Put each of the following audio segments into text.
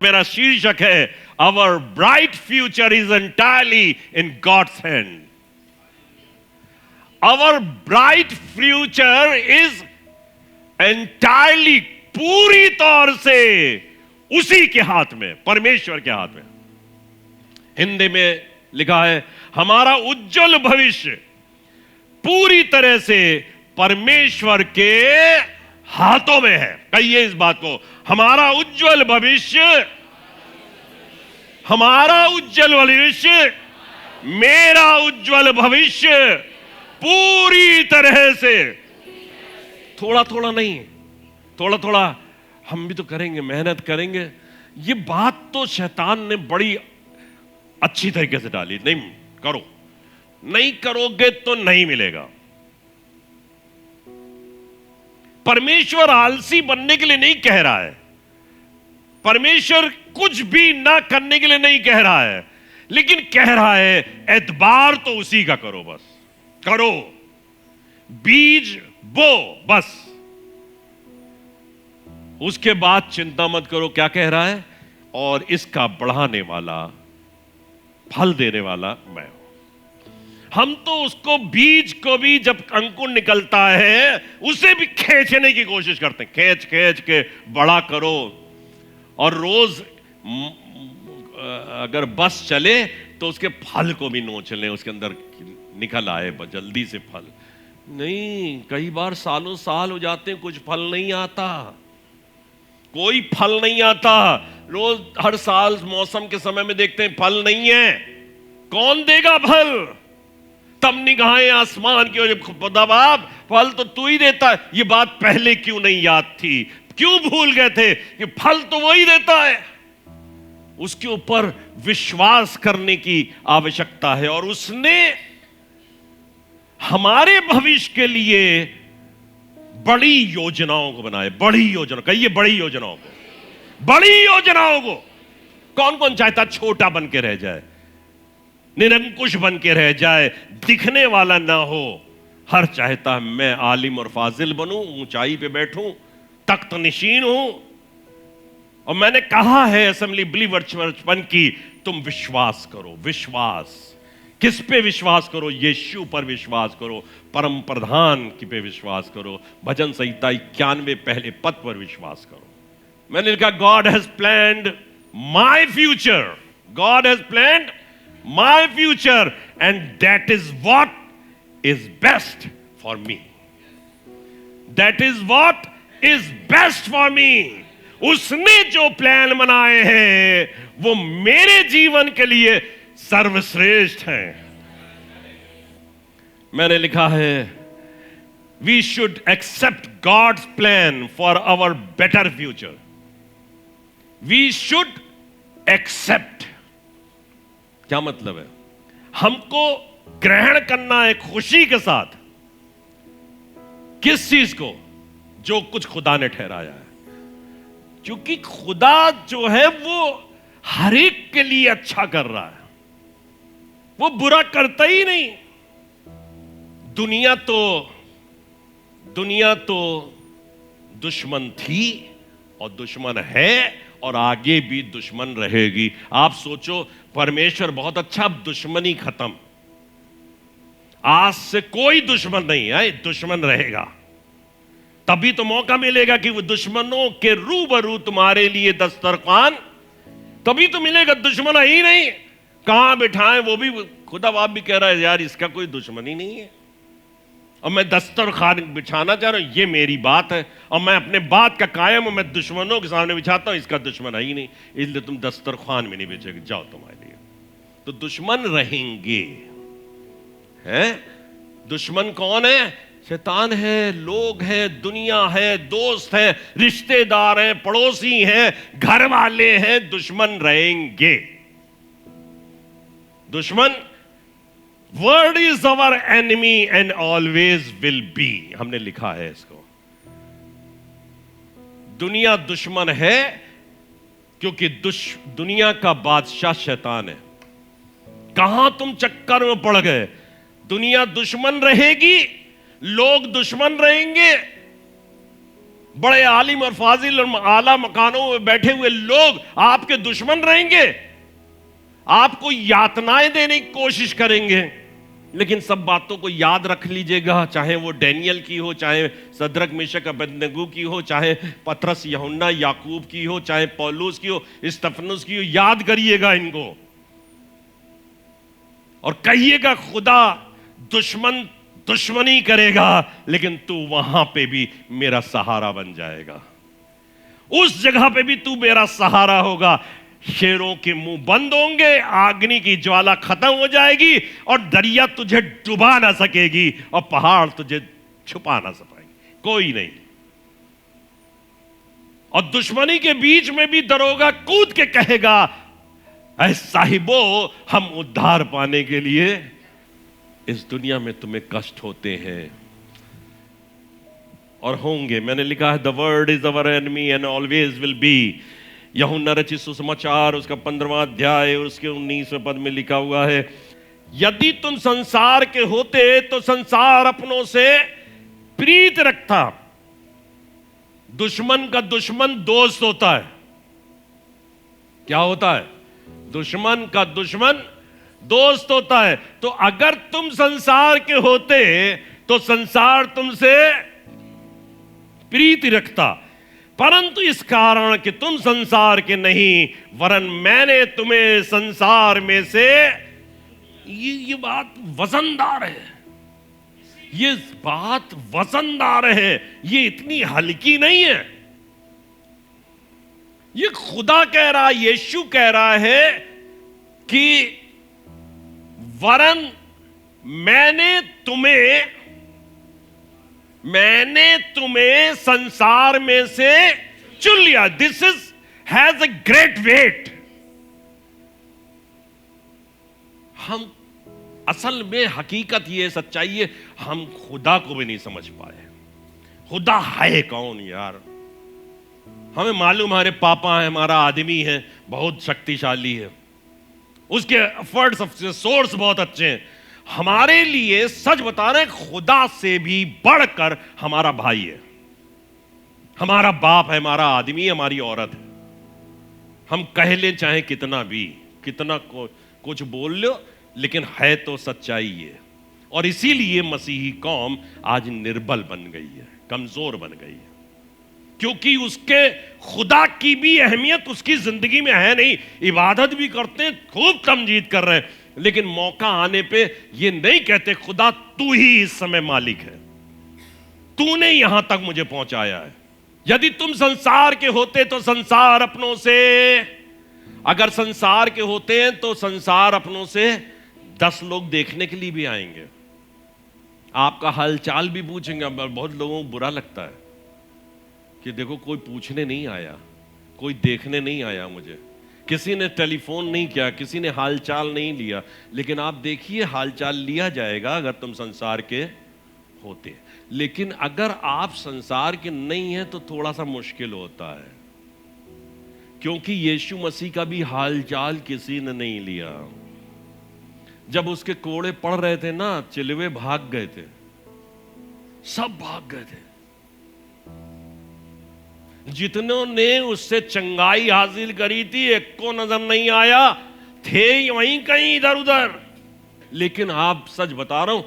मेरा शीर्षक है our bright future is entirely in God's hand. Our bright future is entirely, पूरी तौर से उसी के हाथ में, परमेश्वर के हाथ में। हिंदी में लिखा है हमारा उज्जवल भविष्य पूरी तरह से परमेश्वर के हाथों में है। कहिए इस बात को, हमारा उज्जवल भविष्य, हमारा उज्जवल भविष्य, मेरा उज्जवल भविष्य पूरी तरह से, थोड़ा थोड़ा नहीं, थोड़ा थोड़ा हम भी तो करेंगे, मेहनत करेंगे। ये बात तो शैतान ने बड़ी अच्छी तरीके से डाली, नहीं करो, नहीं करोगे तो नहीं मिलेगा। परमेश्वर आलसी बनने के लिए नहीं कह रहा है, परमेश्वर कुछ भी ना करने के लिए नहीं कह रहा है, लेकिन कह रहा है एतबार तो उसी का करो, बस करो, बीज बो, बस उसके बाद चिंता मत करो। क्या कह रहा है? और इसका बढ़ाने वाला, फल देने वाला मैं हूं। हम तो उसको, बीज को भी जब अंकुर निकलता है उसे भी खींचने की कोशिश करते हैं, खींच खींच के बड़ा करो। और रोज अगर बस चले तो उसके फल को भी नोच लें, उसके अंदर निकल आए जल्दी से फल। नहीं, कई बार सालों साल हो जाते हैं, कुछ फल नहीं आता, कोई फल नहीं आता। रोज हर साल मौसम के समय में देखते हैं फल नहीं है। कौन देगा फल? तब निगाहें आसमान की ओर, खुदा बाप फल तो तू ही देता है। ये बात पहले क्यों नहीं याद थी? क्यों भूल गए थे कि फल तो वही देता है? उसके ऊपर विश्वास करने की आवश्यकता है। और उसने हमारे भविष्य के लिए बड़ी योजनाओं को बनाए, बड़ी योजना, कहिए बड़ी योजनाओं को, बड़ी योजनाओं को। कौन कौन चाहता छोटा बन के रह जाए, निरंकुश बन के रह जाए, दिखने वाला ना हो? हर चाहता मैं आलिम और फाजिल बनूं, ऊंचाई पे बैठूं, तख्त नशीन हूं। और मैंने कहा है असेंबली बिलीवर्स बचपन की, तुम विश्वास करो। विश्वास किस पे विश्वास करो? यीशु पर विश्वास करो, परम प्रधान की पे विश्वास करो, भजन संहिता 91 पहले पद पर विश्वास करो। मैंने लिखा God has planned my future, God has planned my future and that is what is best for me, that is what is best for me. उसने जो प्लान बनाए हैं वो मेरे जीवन के लिए सर्वश्रेष्ठ हैं। मैंने लिखा है we should accept God's plan for our better future. We should accept, क्या मतलब है? हमको ग्रहण करना है खुशी के साथ। किस चीज को? जो कुछ खुदा ने ठहराया है। क्योंकि खुदा जो है वो हर एक के लिए अच्छा कर रहा है, वो बुरा करता ही नहीं। दुनिया तो दुश्मन थी और दुश्मन है और आगे भी दुश्मन रहेगी। आप सोचो, परमेश्वर बहुत अच्छा, अब दुश्मनी खत्म, आज से कोई दुश्मन नहीं है, दुश्मन रहेगा। तभी तो मौका मिलेगा कि वो दुश्मनों के रूबरू तुम्हारे लिए दस्तरखान, तभी तो मिलेगा। दुश्मन ही नहीं, कहां बिठाएं वो भी, खुदा बाप भी कह रहा है यार इसका कोई दुश्मन ही नहीं है, और मैं दस्तरखान बिछाना चाह रहा हूं, ये मेरी बात है और मैं अपने बात का कायम हूं। मैं दुश्मनों के सामने बिछाता हूं, इसका दुश्मन है ही नहीं, इसलिए तुम दस्तरखान में नहीं बिछेगे, जाओ तुम्हारे लिए। तो दुश्मन रहेंगे, हैं? दुश्मन कौन है? शैतान है, लोग हैं, दुनिया है, दोस्त है, रिश्तेदार हैं, पड़ोसी हैं, घर वाले हैं। दुश्मन रहेंगे। दुश्मन, word is our enemy and always will be. हमने लिखा है इसको, दुनिया दुश्मन है क्योंकि दुनिया का बादशाह शैतान है। कहां तुम चक्कर में पड़ गए? दुनिया दुश्मन रहेगी, लोग दुश्मन रहेंगे, बड़े आलिम और फाजिल और आला मकानों में बैठे हुए लोग आपके दुश्मन रहेंगे, आपको यातनाएं देने की कोशिश करेंगे। लेकिन सब बातों को याद रख लीजिएगा, चाहे वो डैनियल की हो, चाहे सदरक मेशक अबेदनगो की हो, चाहे पतरस यूहन्ना याकूब की हो, चाहे पौलुस की हो, स्तिफनुस की हो, याद करिएगा इनको और कहिएगा खुदा दुश्मन दुश्मनी करेगा लेकिन तू वहां पे भी मेरा सहारा बन जाएगा, उस जगह पे भी तू मेरा सहारा होगा। शेरों के मुंह बंद होंगे, आग्नि की ज्वाला खत्म हो जाएगी और दरिया तुझे डुबा ना सकेगी और पहाड़ तुझे छुपा ना सकेंगे, कोई नहीं। और दुश्मनी के बीच में भी दरोगा कूद के कहेगा, ऐ साहिबो, हम उद्धार पाने के लिए इस दुनिया में तुम्हें कष्ट होते हैं और होंगे। मैंने लिखा है the word is our enemy and always will be. यूहन्ना रचित सुसमाचार उसका 15वां अध्याय और उसके 19वें पद में लिखा हुआ है, यदि तुम संसार के होते तो संसार अपनों से प्रीत रखता। दुश्मन का दुश्मन दोस्त होता है। क्या होता है? दुश्मन का दुश्मन दोस्त होता है। तो अगर तुम संसार के होते तो संसार तुमसे प्रीति रखता, परंतु इस कारण कि तुम संसार के नहीं वरन मैंने तुम्हें संसार में से, ये बात वजनदार है, ये बात वजनदार है, ये इतनी हल्की नहीं है। ये खुदा कह रहा है, यीशु कह रहा है कि वरन मैंने तुम्हें संसार में से चुन लिया। This is has a great wait. हम असल में हकीकत ये सच्चाई है, हम खुदा को भी नहीं समझ पाए। खुदा है कौन यार? हमें मालूम हमारे पापा है, हमारा आदमी है, बहुत शक्तिशाली है, उसके एफर्ट्स ऑफ सोर्स बहुत अच्छे हैं। हमारे लिए सच बता रहे हैं, खुदा से भी बढ़कर हमारा भाई है, हमारा बाप है, हमारा आदमी है, हमारी औरत है। हम कह लें चाहे कितना भी, कितना कुछ बोल लो, लेकिन है तो सच्चाई है। और इसीलिए मसीही कौम आज निर्बल बन गई है, कमजोर बन गई है, क्योंकि उसके खुदा की भी अहमियत उसकी जिंदगी में है नहीं। इबादत भी करते हैं, खूब तमजीद कर रहे हैं, लेकिन मौका आने पे ये नहीं कहते खुदा तू ही इस समय मालिक है, तूने यहां तक मुझे पहुंचाया है। यदि तुम संसार के होते तो संसार अपनों से, अगर संसार के होते हैं तो संसार अपनों से 10 लोग देखने के लिए भी आएंगे, आपका हालचाल भी पूछेंगे। बहुत लोगों को बुरा लगता है कि देखो कोई पूछने नहीं आया, कोई देखने नहीं आया, मुझे किसी ने टेलीफोन नहीं किया, किसी ने हालचाल नहीं लिया। लेकिन आप देखिए, हालचाल लिया जाएगा अगर तुम संसार के होते। लेकिन अगर आप संसार के नहीं हैं तो थोड़ा सा मुश्किल होता है, क्योंकि यीशु मसीह का भी हालचाल किसी ने नहीं लिया। जब उसके कोड़े पड़ रहे थे ना, चिलवे भाग गए थे, सब भाग गए थे। जितनों ने उससे चंगाई हासिल करी थी, एक को नजर नहीं आया, थे वहीं कहीं इधर उधर। लेकिन आप सच बता रहा हूं,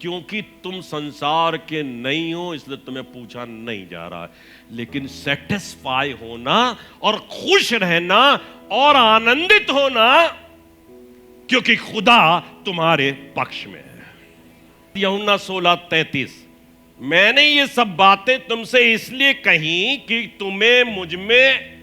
क्योंकि तुम संसार के नहीं हो इसलिए तुम्हें पूछा नहीं जा रहा है। लेकिन सेटिस्फाई होना और खुश रहना और आनंदित होना, क्योंकि खुदा तुम्हारे पक्ष में है। यूहन्ना 16:33, मैंने ये सब बातें तुमसे इसलिए कही कि तुम्हें मुझ में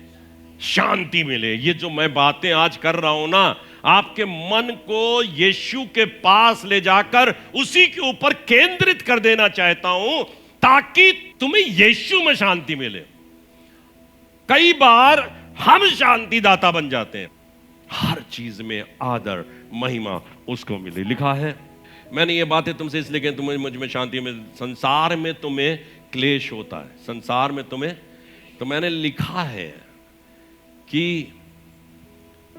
शांति मिले। ये जो मैं बातें आज कर रहा हूं ना, आपके मन को यीशु के पास ले जाकर उसी के ऊपर केंद्रित कर देना चाहता हूं, ताकि तुम्हें यीशु में शांति मिले। कई बार हम शांति दाता बन जाते हैं, हर चीज में आदर महिमा उसको मिले। लिखा है, मैंने ये बातें तुमसे इसलिए कही तुम्हें मुझ में शांति में, संसार में तुम्हें क्लेश होता है, संसार में तुम्हें। तो मैंने लिखा है कि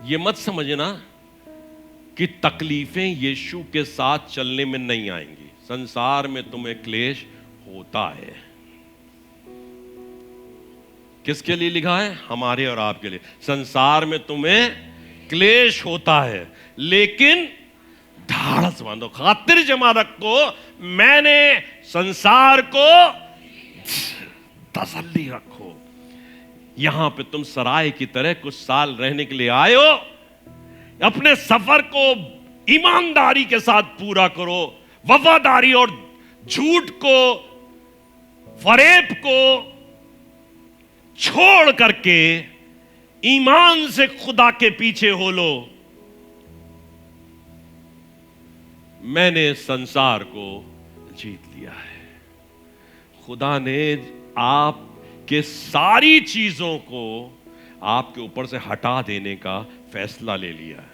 ये मत समझना कि तकलीफें यीशु के साथ चलने में नहीं आएंगी। संसार में तुम्हें क्लेश होता है, किसके लिए लिखा है? हमारे और आपके लिए। संसार में तुम्हें क्लेश होता है, लेकिन ढाढ़स बांधो, खातिर जमा रखो, मैंने संसार को, तसल्ली रखो। यहां पे तुम सराय की तरह कुछ साल रहने के लिए आए हो, अपने सफर को ईमानदारी के साथ पूरा करो, वफादारी और झूठ को, फरेब को छोड़ करके ईमान से खुदा के पीछे हो लो। मैंने संसार को जीत लिया है। खुदा ने आपके सारी चीजों को आपके ऊपर से हटा देने का फैसला ले लिया है।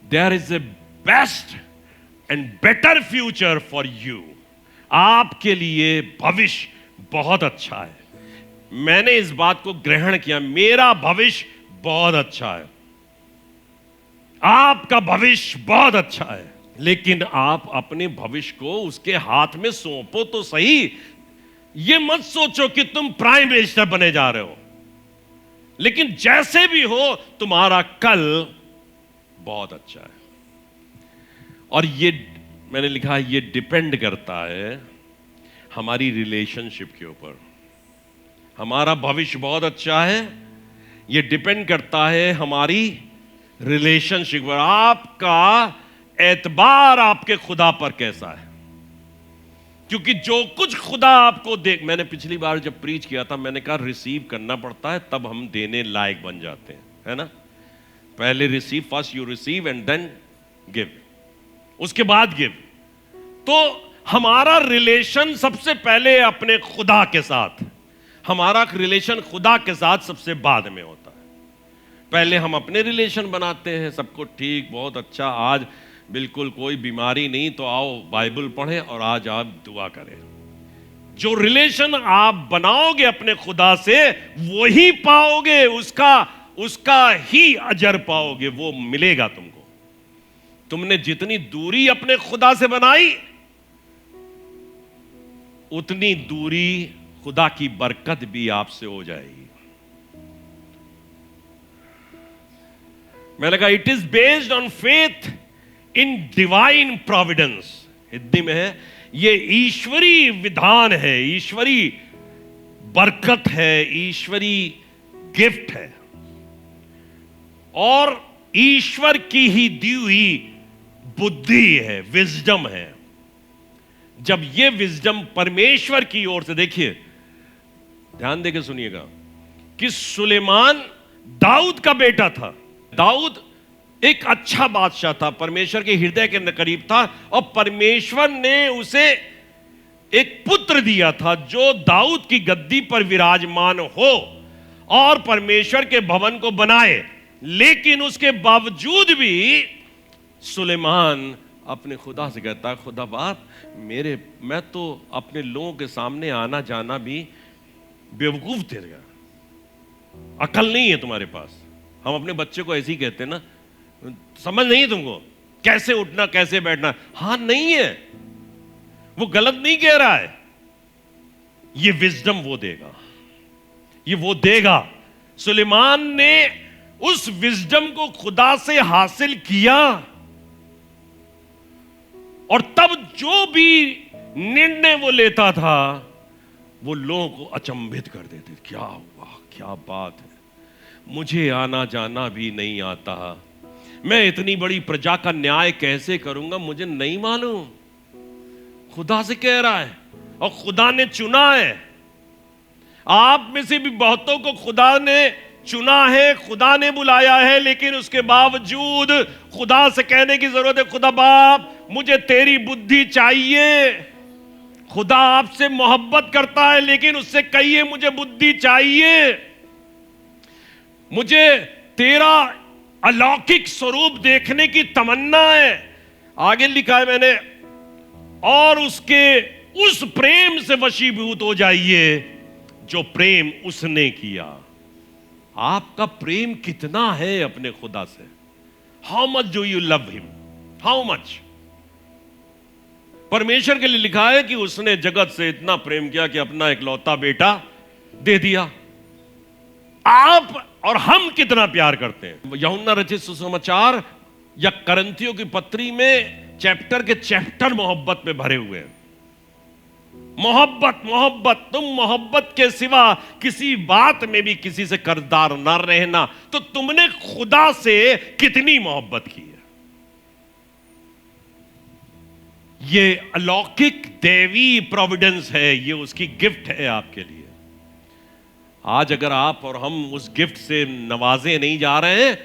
There is a best and better future for you. आपके लिए भविष्य बहुत अच्छा है। मैंने इस बात को ग्रहण किया, मेरा भविष्य बहुत अच्छा है, आपका भविष्य बहुत अच्छा है, लेकिन आप अपने भविष्य को उसके हाथ में सौंपो तो सही। ये मत सोचो कि तुम प्राइम मिनिस्टर बने जा रहे हो, लेकिन जैसे भी हो तुम्हारा कल बहुत अच्छा है। और ये मैंने लिखा है, ये डिपेंड करता है हमारी रिलेशनशिप के ऊपर। हमारा भविष्य बहुत अच्छा है, ये डिपेंड करता है हमारी रिलेशनशिप पर। आपका एतबार आपके खुदा पर कैसा है? क्योंकि जो कुछ खुदा आपको दे, मैंने पिछली बार जब प्रीच किया था मैंने कहा रिसीव करना पड़ता है, तब हम देने लायक बन जाते हैं, है ना? पहले receive, first you receive and then give, उसके बाद गिव। तो हमारा रिलेशन सबसे पहले अपने खुदा के साथ, हमारा रिलेशन खुदा के साथ सबसे बाद में होता है। पहले हम अपने रिलेशन बनाते हैं, सबको ठीक, बहुत अच्छा, आज बिल्कुल कोई बीमारी नहीं, तो आओ बाइबल पढ़ें और आज आप दुआ करें। जो रिलेशन आप बनाओगे अपने खुदा से वही पाओगे, उसका ही अजर पाओगे, वो मिलेगा तुमको। तुमने जितनी दूरी अपने खुदा से बनाई, उतनी दूरी खुदा की बरकत भी आपसे हो जाएगी। मैंने कहा it is based on faith in divine Providence. Hindi में है, ये ईश्वरी विधान है, ईश्वरी बरकत है, ईश्वरी गिफ्ट है, और ईश्वर की ही दी हुई बुद्धि है, विजडम है। जब ये विजडम परमेश्वर की ओर से, देखिए ध्यान देके सुनिएगा, कि सुलेमान दाऊद का बेटा था। दाऊद एक अच्छा बादशाह था, परमेश्वर के हृदय के करीब था, और परमेश्वर ने उसे एक पुत्र दिया था जो दाऊद की गद्दी पर विराजमान हो और परमेश्वर के भवन को बनाए। लेकिन उसके बावजूद भी सुलेमान अपने खुदा से कहता, खुदा बाप, मैं तो अपने लोगों के सामने आना जाना भी बेवकूफ थे, अकल नहीं है तुम्हारे पास। हम अपने बच्चे को ऐसे ही कहते हैं ना, समझ नहीं है तुमको, कैसे उठना कैसे बैठना। हाँ, नहीं है, वो गलत नहीं कह रहा है, ये विजडम वो देगा, ये वो देगा। सुलेमान ने उस विजडम को खुदा से हासिल किया, और तब जो भी निर्णय वो लेता था वो लोगों को अचंभित कर देते। क्या हुआ, क्या बात है, मुझे आना जाना भी नहीं आता, मैं इतनी बड़ी प्रजा का न्याय कैसे करूंगा, मुझे नहीं मालूम। खुदा से कह रहा है, और खुदा ने चुना है। आप में से भी बहुतों को खुदा ने चुना है, खुदा ने बुलाया है, लेकिन उसके बावजूद खुदा से कहने की जरूरत है, खुदा बाप मुझे तेरी बुद्धि चाहिए। खुदा आपसे मोहब्बत करता है, लेकिन उससे कहिए मुझे बुद्धि चाहिए, मुझे तेरा अलौकिक स्वरूप देखने की तमन्ना है। आगे लिखा है मैंने, और उसके उस प्रेम से वशीभूत हो जाइए जो प्रेम उसने किया। आपका प्रेम कितना है अपने खुदा से? How much do you love him? How much? परमेश्वर के लिए लिखा है कि उसने जगत से इतना प्रेम किया कि अपना इकलौता बेटा दे दिया। आप और हम कितना प्यार करते हैं। यूहन्ना रचित सुसमाचार या करंथियों की पत्री में चैप्टर के चैप्टर मोहब्बत में भरे हुए हैं। मोहब्बत मोहब्बत, तुम मोहब्बत के सिवा किसी बात में भी किसी से कर्जदार न रहना, तो तुमने खुदा से कितनी मोहब्बत की है। ये अलौकिक दैवी प्रोविडेंस है, ये उसकी गिफ्ट है आपके लिए। आज अगर आप और हम उस गिफ्ट से नवाजे नहीं जा रहे हैं,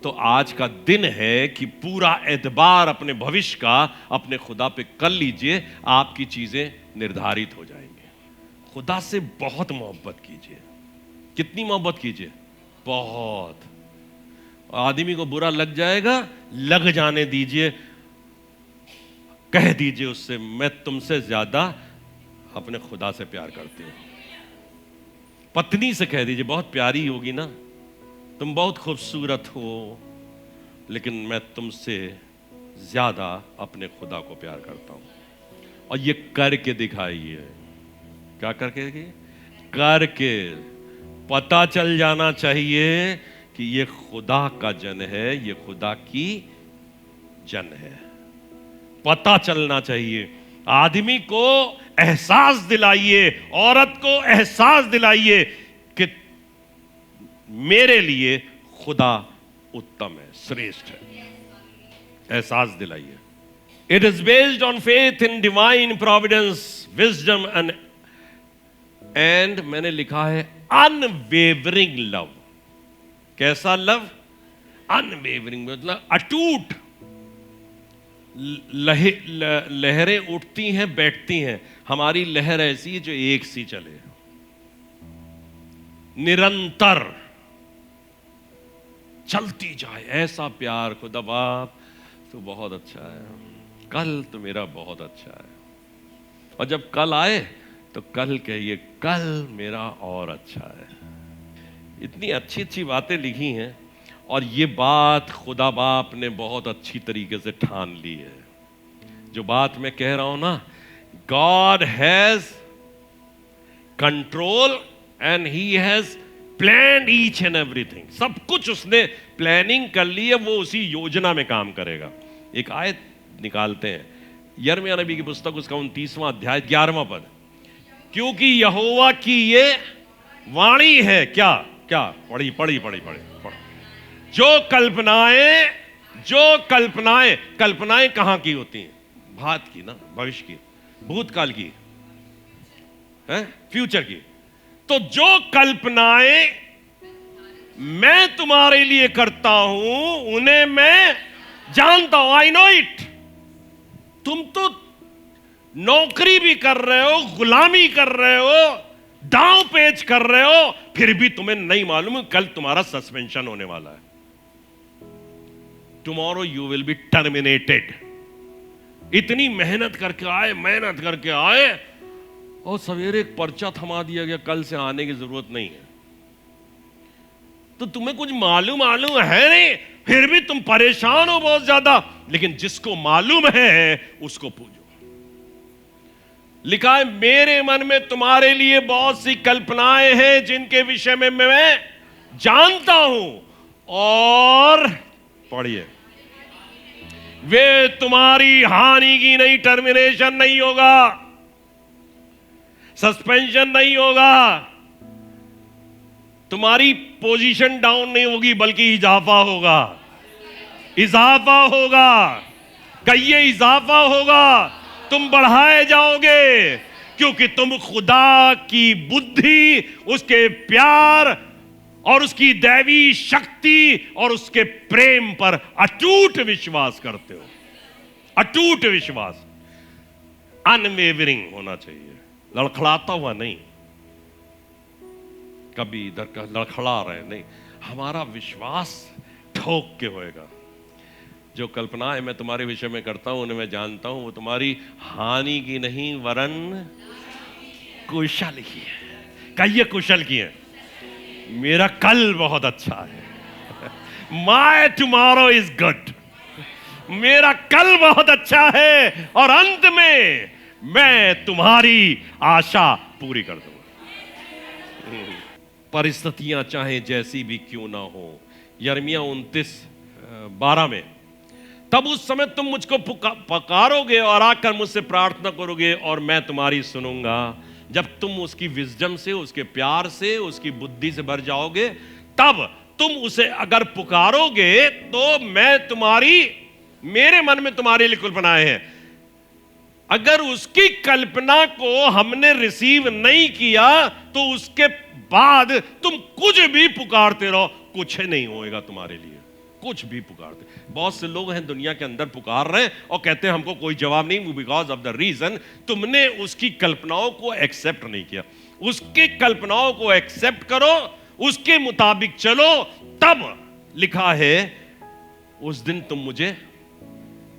तो आज का दिन है कि पूरा एतबार अपने भविष्य का अपने खुदा पे कर लीजिए, आपकी चीजें निर्धारित हो जाएंगे। खुदा से बहुत मोहब्बत कीजिए। कितनी मोहब्बत कीजिए? बहुत। आदमी को बुरा लग जाएगा, लग जाने दीजिए, कह दीजिए उससे, मैं तुमसे ज्यादा अपने खुदा से प्यार करती हूं। पत्नी से कह दीजिए, बहुत प्यारी होगी ना, तुम बहुत खूबसूरत हो, लेकिन मैं तुमसे ज्यादा अपने खुदा को प्यार करता हूं। और ये करके दिखाइए। क्या करके पता चल जाना चाहिए कि ये खुदा का जन है, ये खुदा की जन है। पता चलना चाहिए। आदमी को एहसास दिलाइए, औरत को एहसास दिलाइए कि मेरे लिए खुदा उत्तम है, श्रेष्ठ है। एहसास दिलाइए। It is based on faith in divine providence, wisdom and मैंने लिखा है अनवेवरिंग लव। कैसा लव? अनवेवरिंग मतलब अटूट। लहरें उठती हैं, बैठती हैं, हमारी लहर ऐसी है जो एक सी चले, निरंतर चलती जाए। ऐसा प्यार खुदा बाप तो बहुत अच्छा है, कल तो मेरा बहुत अच्छा है। और जब कल आए तो कल कहिए कल मेरा और अच्छा है। इतनी अच्छी अच्छी बातें लिखी हैं, और ये बात खुदा बाप ने बहुत अच्छी तरीके से ठान ली है। जो बात मैं कह रहा हूं ना, God has control and he has planned each and everything. सब कुछ उसने प्लानिंग कर ली है, वो उसी योजना में काम करेगा। एक आयत निकालते हैं, यिर्मयाह नबी की पुस्तक, उसका 29वां अध्याय 11वां पद। क्योंकि यहोवा की ये वाणी है। क्या क्या? पढ़ी। जो कल्पनाएं कहां की होती हैं? भात की ना, भविष्य की, भूतकाल की है, फ्यूचर की। तो जो कल्पनाएं मैं तुम्हारे लिए करता हूं, उन्हें मैं जानता हूं। I know it. तुम तो नौकरी भी कर रहे हो, गुलामी कर रहे हो, दांव पेच कर रहे हो, फिर भी तुम्हें नहीं मालूम कल तुम्हारा सस्पेंशन होने वाला है। Tomorrow you will be terminated. इतनी मेहनत करके आए और सवेरे एक पर्चा थमा दिया गया, कल से आने की जरूरत नहीं है। तो तुम्हें कुछ मालूम है नहीं, फिर भी तुम परेशान हो बहुत ज्यादा। लेकिन जिसको मालूम है उसको पूछो। लिखा है, मेरे मन में तुम्हारे लिए बहुत सी कल्पनाएं हैं जिनके विषय में मैं जानता हूं। और पढ़िए, वे तुम्हारी हानि की नहीं, टर्मिनेशन नहीं होगा, सस्पेंशन नहीं होगा, तुम्हारी पोजीशन डाउन नहीं होगी, बल्कि इजाफा होगा। इजाफा होगा, कहिए इजाफा होगा। तुम बढ़ाए जाओगे, क्योंकि तुम खुदा की बुद्धि, उसके प्यार और उसकी दैवी शक्ति और उसके प्रेम पर अटूट विश्वास करते हो। अटूट विश्वास, अनवेवरिंग होना चाहिए, लड़खड़ाता हुआ नहीं, कभी इधर का लड़खड़ा रहे नहीं। हमारा विश्वास ठोक के होएगा। जो कल्पनाएं मैं तुम्हारे विषय में करता हूं, उन्हें मैं जानता हूं, वो तुम्हारी हानि की नहीं वरन कुशल की है। कहिए कुशल की है। मेरा कल बहुत अच्छा है। My tomorrow is good. मेरा कल बहुत अच्छा है, और अंत में मैं तुम्हारी आशा पूरी कर दूंगा। परिस्थितियां चाहे जैसी भी क्यों ना हो। यिर्मयाह 29:12 में, तब उस समय तुम मुझको पुकारोगे और आकर मुझसे प्रार्थना करोगे और मैं तुम्हारी सुनूंगा। जब तुम उसकी विजडम से, उसके प्यार से, उसकी बुद्धि से भर जाओगे, तब तुम उसे अगर पुकारोगे तो मैं मेरे मन में तुम्हारे लिए कल्पनाएं हैं। अगर उसकी कल्पना को हमने रिसीव नहीं किया तो उसके बाद तुम कुछ भी पुकारते रहो, कुछ नहीं होएगा तुम्हारे लिए। कुछ भी पुकारते, बहुत से लोग हैं दुनिया के अंदर पुकार रहे हैं और कहते हैं हमको कोई जवाब नहीं, बिकॉज ऑफ द रीजन तुमने उसकी कल्पनाओं को एक्सेप्ट नहीं किया। उसकी कल्पनाओं को एक्सेप्ट करो, उसके मुताबिक चलो, तब लिखा है उस दिन तुम मुझे।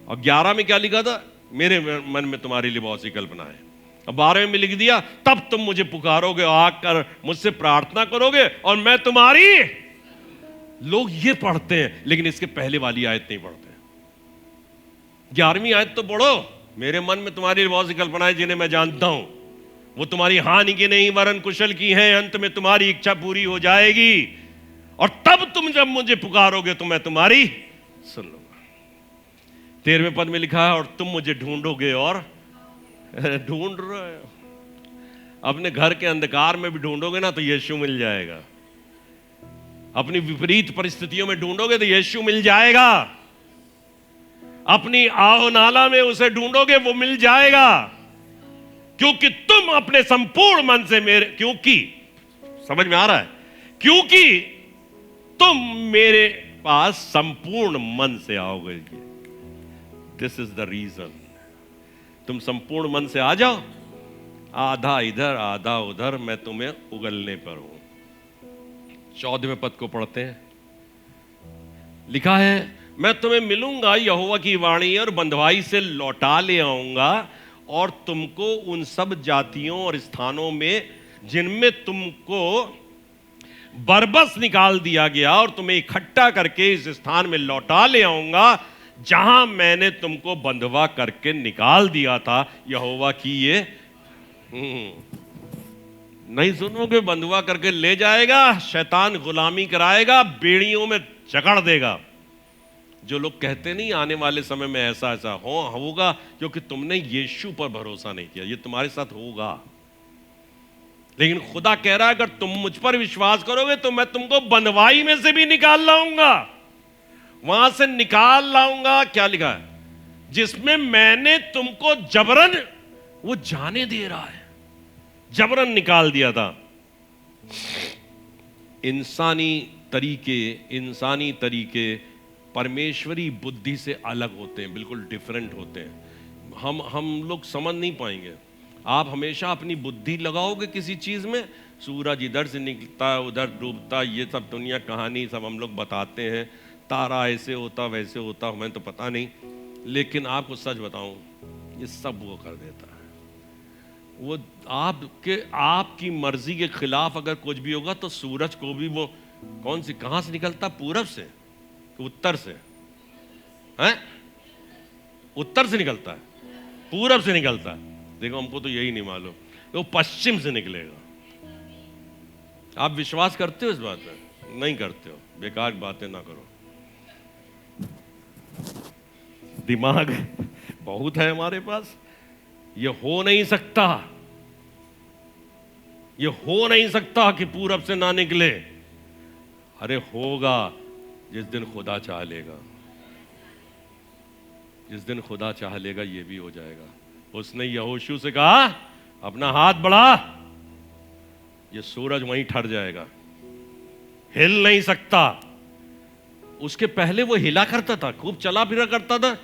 और 11 में क्या लिखा था? मेरे मन में तुम्हारे लिए बहुत सी कल्पना है। अब 12 में लिख दिया, तब तुम मुझे पुकारोगे और आकर मुझसे प्रार्थना करोगे और मैं तुम्हारी। लोग ये पढ़ते हैं लेकिन इसके पहले वाली आयत नहीं पढ़ते। 11वीं आयत तो पढ़ो, मेरे मन में तुम्हारी लिए बहुत सी कल्पनाएं जिन्हें मैं जानता हूं, वो तुम्हारी हानि की नहीं वरन कुशल की हैं, अंत में तुम्हारी इच्छा पूरी हो जाएगी। और तब तुम जब मुझे पुकारोगे तो मैं तुम्हारी सुन लूंगा। 13वें पद में लिखा है, और तुम मुझे ढूंढोगे और ढूंढ रहे हो, अपने घर के अंधकार में भी ढूंढोगे ना तो यीशु मिल जाएगा। अपनी विपरीत परिस्थितियों में ढूंढोगे तो यीशु मिल जाएगा। अपनी आओ नाला में उसे ढूंढोगे वो मिल जाएगा, क्योंकि तुम अपने संपूर्ण मन से क्योंकि समझ में आ रहा है, क्योंकि तुम मेरे पास संपूर्ण मन से आओगे। This is the reason. तुम संपूर्ण मन से आ जाओ, आधा इधर आधा उधर, मैं तुम्हें उगलने पर हूं। 14वें पद को पढ़ते हैं, लिखा है, मैं तुम्हें मिलूंगा, यहोवा की वाणी और बंधुआई से लौटा ले आऊंगा और तुमको उन सब जातियों और स्थानों में जिनमें तुमको बरबस निकाल दिया गया और तुम्हें इकट्ठा करके इस स्थान में लौटा ले आऊंगा जहां मैंने तुमको बंधवा करके निकाल दिया था। यहोवा की ये नहीं सुनोगे, बंधुआ करके ले जाएगा, शैतान गुलामी कराएगा, बेड़ियों में जकड़ देगा। जो लोग कहते नहीं आने वाले समय में ऐसा ऐसा होगा, क्योंकि तुमने यीशु पर भरोसा नहीं किया। ये तुम्हारे साथ होगा, लेकिन खुदा कह रहा है अगर तुम मुझ पर विश्वास करोगे तो मैं तुमको बंधवाई में से भी निकाल लाऊंगा, वहां से निकाल लाऊंगा। क्या लिखा है? जिसमें मैंने तुमको जबरन, वो जाने दे रहा है, जबरन निकाल दिया था। इंसानी तरीके परमेश्वरी बुद्धि से अलग होते हैं, बिल्कुल डिफरेंट होते हैं। हम लोग समझ नहीं पाएंगे। आप हमेशा अपनी बुद्धि लगाओगे किसी चीज में, सूरज इधर से निकलता है उधर डूबता, ये सब दुनिया कहानी सब हम लोग बताते हैं, तारा ऐसे होता वैसे होता, हमें तो पता नहीं। लेकिन आपको सच बताऊं, ये सब वो कर देता है। वो आपकी मर्जी के खिलाफ अगर कुछ भी होगा तो सूरज को भी वो कहां से निकलता? पूरब से, उत्तर से है? उत्तर से निकलता है, पूरब से निकलता है। देखो हमको तो यही नहीं मालूम, वो पश्चिम से निकलेगा। आप विश्वास करते हो इस बात पे? नहीं करते हो, बेकार बातें ना करो। दिमाग बहुत है हमारे पास। ये हो नहीं सकता, ये हो नहीं सकता कि पूरब से ना निकले। अरे होगा, जिस दिन खुदा चाह लेगा, जिस दिन खुदा चाह लेगा ये भी हो जाएगा। उसने यहोशू से कहा अपना हाथ बढ़ा, ये सूरज वहीं ठहर जाएगा, हिल नहीं सकता। उसके पहले वो हिला करता था, खूब चला फिरा करता था,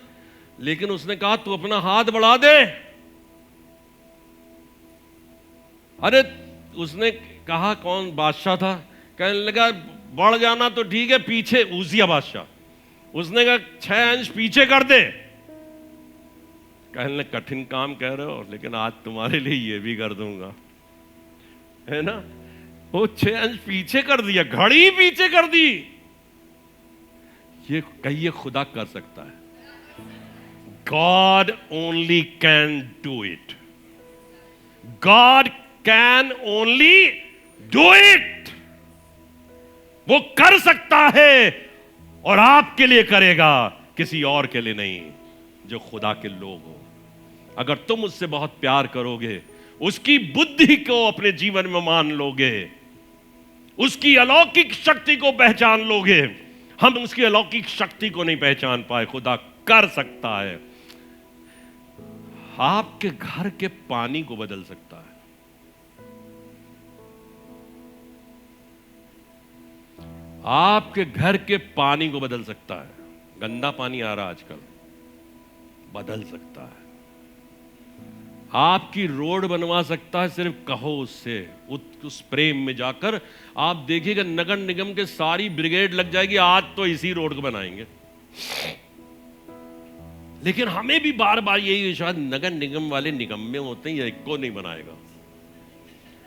लेकिन उसने कहा तू अपना हाथ बढ़ा दे। अरे उसने कहा, कौन बादशाह था, कहने लगा बढ़ जाना तो ठीक है, पीछे उजिया बादशाह, उसने कहा 6 अंश पीछे कर दे। कहने लगा कठिन काम कह रहे हो, लेकिन आज तुम्हारे लिए ये भी कर दूंगा, है ना। वो 6 अंश पीछे कर दिया, घड़ी पीछे कर दी। ये कहिए खुदा कर सकता है। God only can do it. God can only do it. वो कर सकता है और आपके लिए करेगा, किसी और के लिए नहीं। जो खुदा के लोग हो, अगर तुम उससे बहुत प्यार करोगे, उसकी बुद्धि को अपने जीवन में मान लोगे, उसकी अलौकिक शक्ति को पहचान लोगे। हम उसकी अलौकिक शक्ति को नहीं पहचान पाए। खुदा कर सकता है, आपके घर के पानी को बदल सकता है। आपके घर के पानी को बदल सकता है। गंदा पानी आ रहा आजकल, बदल सकता है। आपकी रोड बनवा सकता है, सिर्फ कहो उससे। उस प्रेम में जाकर आप देखिएगा, नगर निगम के सारी ब्रिगेड लग जाएगी, आज तो इसी रोड को बनाएंगे। लेकिन हमें भी बार बार यही विश्वास, नगर निगम वाले निगम्मे होते हैं, ये एक को नहीं बनाएगा।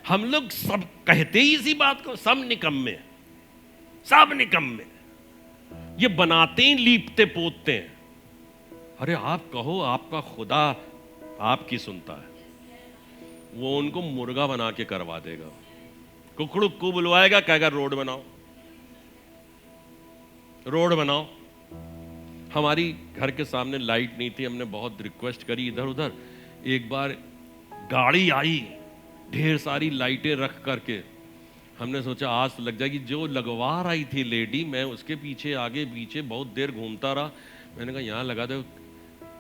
हम लोग सब कहते ही इसी बात को, सब निकम्मे, सब निकम्मे। ये बनाते ही लीपते पोतते हैं। अरे आप कहो, आपका खुदा आपकी सुनता है। वो उनको मुर्गा बना के करवा देगा। कुकड़ू को बुलवाएगा, कहेगा रोड बनाओ, रोड बनाओ। हमारी घर के सामने लाइट नहीं थी, हमने बहुत रिक्वेस्ट करी इधर उधर। एक बार गाड़ी आई ढेर सारी लाइटें रख करके, हमने सोचा आज तो लग जाएगी। जो लगवा रही थी लेडी, मैं उसके पीछे आगे पीछे बहुत देर घूमता रहा। मैंने कहा यहाँ लगा दो,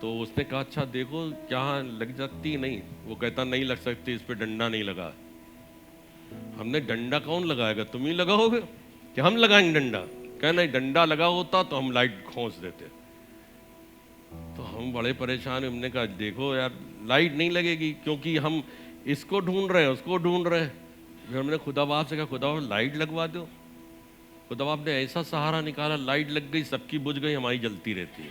तो उसने कहा अच्छा देखो क्या लग जाती। नहीं, वो कहता नहीं लग सकती, इस पे डंडा नहीं लगा। हमने डंडा कौन लगाएगा, तुम ही लगाओगे कि हम लगाएंगे डंडा? कह नहीं, डंडा लगा होता तो हम लाइट खोस देते। तो हम बड़े परेशान। हमने कहा देखो यार लाइट नहीं लगेगी, क्योंकि हम इसको ढूंढ रहे हैं, उसको ढूंढ रहे हैं। फिर हमने खुदा बाप से कहा खुदा बाप लाइट लगवा दो। खुदा बाप ने ऐसा सहारा निकाला, लाइट लग गई, सबकी बुझ गई, हमारी जलती रहती है।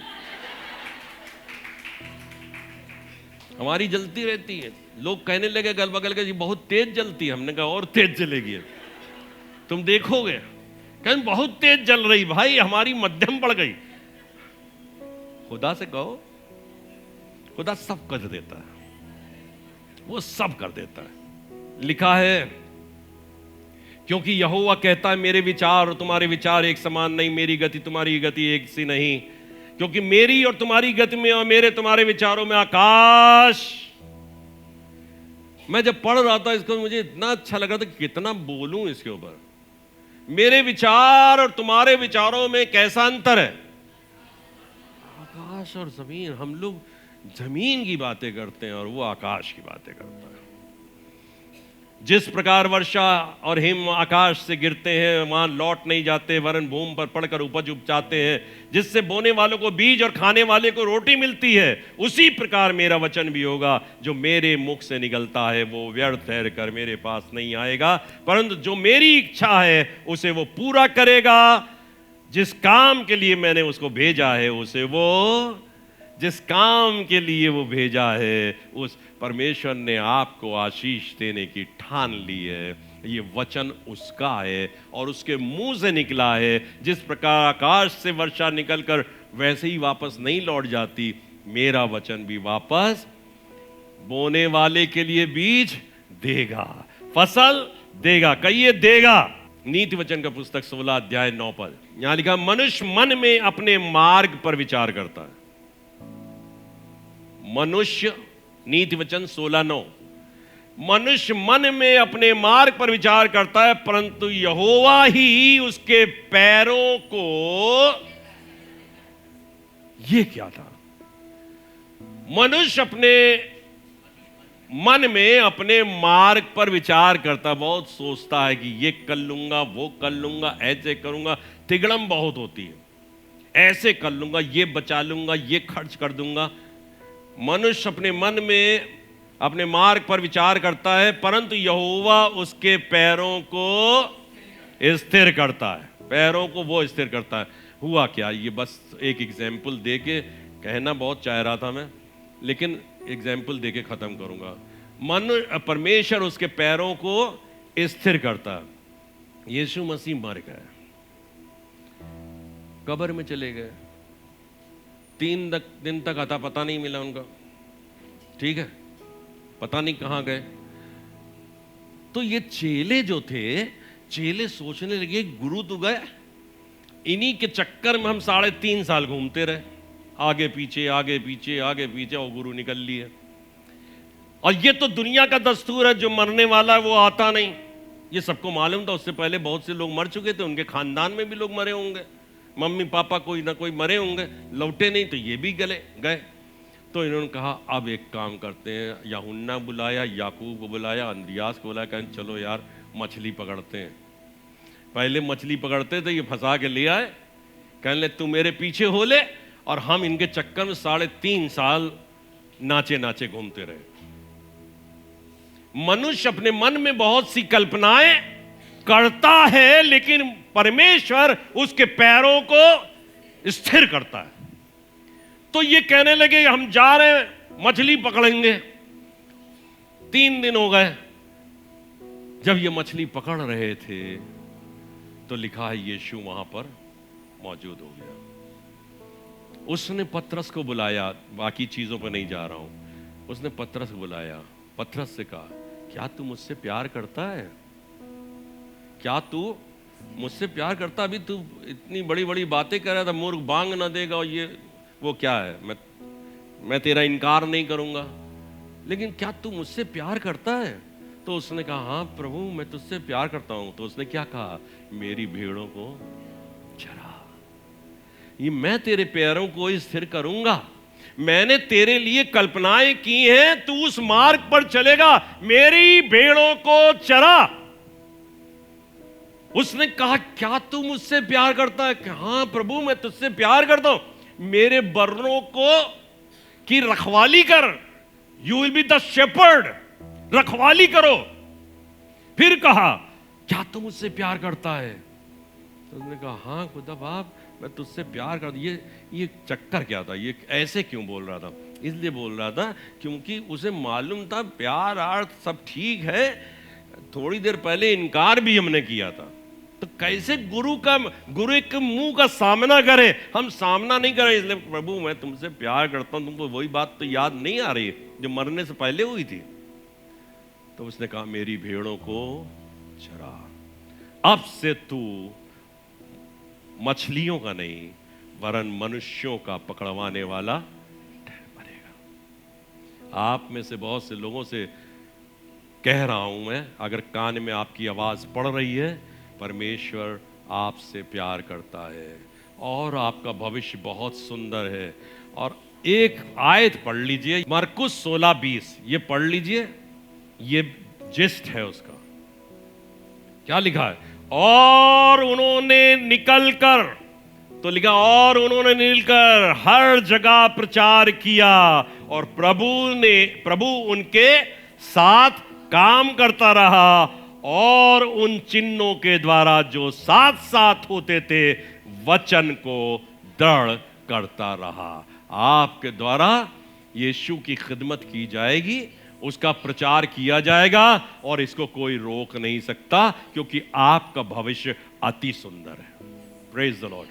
हमारी जलती रहती है। लोग कहने लगे गल बगल के, जी बहुत तेज जलती है। हमने कहा और तेज जलेगी, तुम देखोगे। कहीं बहुत तेज जल रही भाई, हमारी मध्यम पड़ गई। खुदा से कहो, खुदा सब कर देता है, वो सब कर देता है। लिखा है, क्योंकि यहोवा कहता है मेरे विचार और तुम्हारे विचार एक समान नहीं, मेरी गति तुम्हारी गति एक सी नहीं। क्योंकि मेरी और तुम्हारी गति में और मेरे तुम्हारे विचारों में आकाश। मैं जब पढ़ रहा था इसको, मुझे इतना अच्छा लगा था कि कितना बोलूं इसके ऊपर। मेरे विचार और तुम्हारे विचारों में कैसा अंतर है, आकाश और जमीन। हम लोग जमीन की बातें करते हैं और वो आकाश की बातें करता है। जिस प्रकार वर्षा और हिम आकाश से गिरते हैं, वहां लौट नहीं जाते, वरन भूमि पर पड़कर उपज उपजाते हैं, जिससे बोने वालों को बीज और खाने वाले को रोटी मिलती है, उसी प्रकार मेरा वचन भी होगा जो मेरे मुख से निकलता है। वो व्यर्थ ठहर कर मेरे पास नहीं आएगा, परंतु जो मेरी इच्छा है उसे वो पूरा करेगा। जिस काम के लिए मैंने उसको भेजा है, उसे वो जिस काम के लिए वो भेजा है, उस परमेश्वर ने आपको आशीष देने की ठान ली है। ये वचन उसका है और उसके मुंह से निकला है। जिस प्रकार आकाश से वर्षा निकलकर वैसे ही वापस नहीं लौट जाती, मेरा वचन भी वापस बोने वाले के लिए बीज देगा, फसल देगा। कहिए देगा। नीति वचन का पुस्तक 16 अध्याय 9 पद, यहां लिखा, मनुष्य मन में अपने मार्ग पर विचार करता है। मनुष्य, नीति वचन 16:9, मनुष्य मन में अपने मार्ग पर विचार करता है, परंतु यहोवा ही उसके पैरों को। ये क्या था? मनुष्य अपने मन में अपने मार्ग पर विचार करता, बहुत सोचता है कि ये कर लूंगा, वो कर लूंगा, ऐसे करूंगा। तिगड़म बहुत होती है, ऐसे कर लूंगा, ये बचा लूंगा, ये खर्च कर दूंगा। मनुष्य अपने मन में अपने मार्ग पर विचार करता है, परंतु यहोवा उसके पैरों को स्थिर करता है। पैरों को वो स्थिर करता है। हुआ क्या? ये बस एक एग्जाम्पल दे के, कहना बहुत चाह रहा था मैं, लेकिन एग्जाम्पल दे के खत्म करूंगा। परमेश्वर उसके पैरों को स्थिर करता है। यीशु मसीह मर गए, कब्र में चले गए, 3 दिन तक अता पता नहीं मिला उनका, ठीक है, पता नहीं कहां गए। तो ये चेले जो थे, चेले सोचने लगे गुरु तो गए, इन्हीं के चक्कर में हम 3.5 साल घूमते रहे, आगे पीछे आगे पीछे आगे पीछे, और गुरु निकल लिए। और ये तो दुनिया का दस्तूर है, जो मरने वाला है वो आता नहीं, ये सबको मालूम था। उससे पहले बहुत से लोग मर चुके थे, उनके खानदान में भी लोग मरे होंगे, मम्मी पापा कोई ना कोई मरे होंगे, लौटे नहीं तो ये भी गए। तो इन्होंने कहा अब एक काम करते हैं, यूहन्ना बुलाया, याकूब को बुलाया, अंद्रियास को बुलाया, कहें चलो यार मछली पकड़ते हैं। पहले मछली पकड़ते थे, ये फंसा के ले आए, कहने ले तू मेरे पीछे हो ले, और हम इनके चक्कर में 3.5 साल नाचे नाचे घूमते रहे। मनुष्य अपने मन में बहुत सी कल्पनाएं करता है, लेकिन परमेश्वर उसके पैरों को स्थिर करता है। तो ये कहने लगे हम जा रहे हैं मछली पकड़ेंगे। 3 दिन हो गए। जब ये मछली पकड़ रहे थे तो लिखा है यीशु वहां पर मौजूद हो गया। उसने पतरस को बुलाया, बाकी चीजों पर नहीं जा रहा हूं। उसने पतरस को बुलाया, पतरस से कहा क्या तू मुझसे प्यार करता है? क्या तू मुझसे प्यार करता? अभी तू इतनी बड़ी बड़ी बातें कर रहा था, मूर्ख बांग ना देगा, और ये वो क्या है, मैं तेरा इनकार नहीं करूंगा, लेकिन क्या तू मुझसे प्यार करता है? तो उसने कहा हाँ प्रभु मैं तुझसे प्यार करता हूं। तो उसने क्या कहा, मेरी भेड़ों को चरा, ये मैं तेरे पैरों को स्थिर करूंगा, मैंने तेरे लिए कल्पनाएं की हैं, तू उस मार्ग पर चलेगा, मेरी भेड़ों को चरा। उसने कहा क्या तू मुझसे प्यार करता है? हाँ प्रभु मैं तुझसे प्यार करता हूं, मेरे बर्रों को की रखवाली कर, you will be the shepherd, रखवाली करो। फिर कहा क्या तू मुझसे प्यार करता है? तो उसने कहा हाँ खुदा बाप मैं तुझसे प्यार करता। ये चक्कर क्या था, ये ऐसे क्यों बोल रहा था? इसलिए बोल रहा था क्योंकि उसे मालूम था प्यार आर्थ सब ठीक है, थोड़ी देर पहले इनकार भी हमने किया था, तो कैसे गुरु के मुंह का सामना करें? हम सामना नहीं करें। इसलिए प्रभु मैं तुमसे प्यार करता हूं, तुमको वही बात तो याद नहीं आ रही जो मरने से पहले हुई थी? तो उसने कहा मेरी भेड़ों को चरा, अब से तू मछलियों का नहीं वरन मनुष्यों का पकड़वाने वाला बनेगा। आप में से बहुत से लोगों से कह रहा हूं मैं, अगर कान में आपकी आवाज पड़ रही है, परमेश्वर आपसे प्यार करता है और आपका भविष्य बहुत सुंदर है। और एक आयत पढ़ लीजिए, मरकुस 16:20, ये पढ़ लीजिए, ये जिस्ट है उसका। क्या लिखा है? और उन्होंने निकलकर, तो लिखा और उन्होंने निकलकर हर जगह प्रचार किया, और प्रभु उनके साथ काम करता रहा, और उन चिन्हों के द्वारा जो साथ साथ होते थे वचन को दृढ़ करता रहा। आपके द्वारा यीशु की खिदमत की जाएगी, उसका प्रचार किया जाएगा, और इसको कोई रोक नहीं सकता, क्योंकि आपका भविष्य अति सुंदर है। Praise the Lord.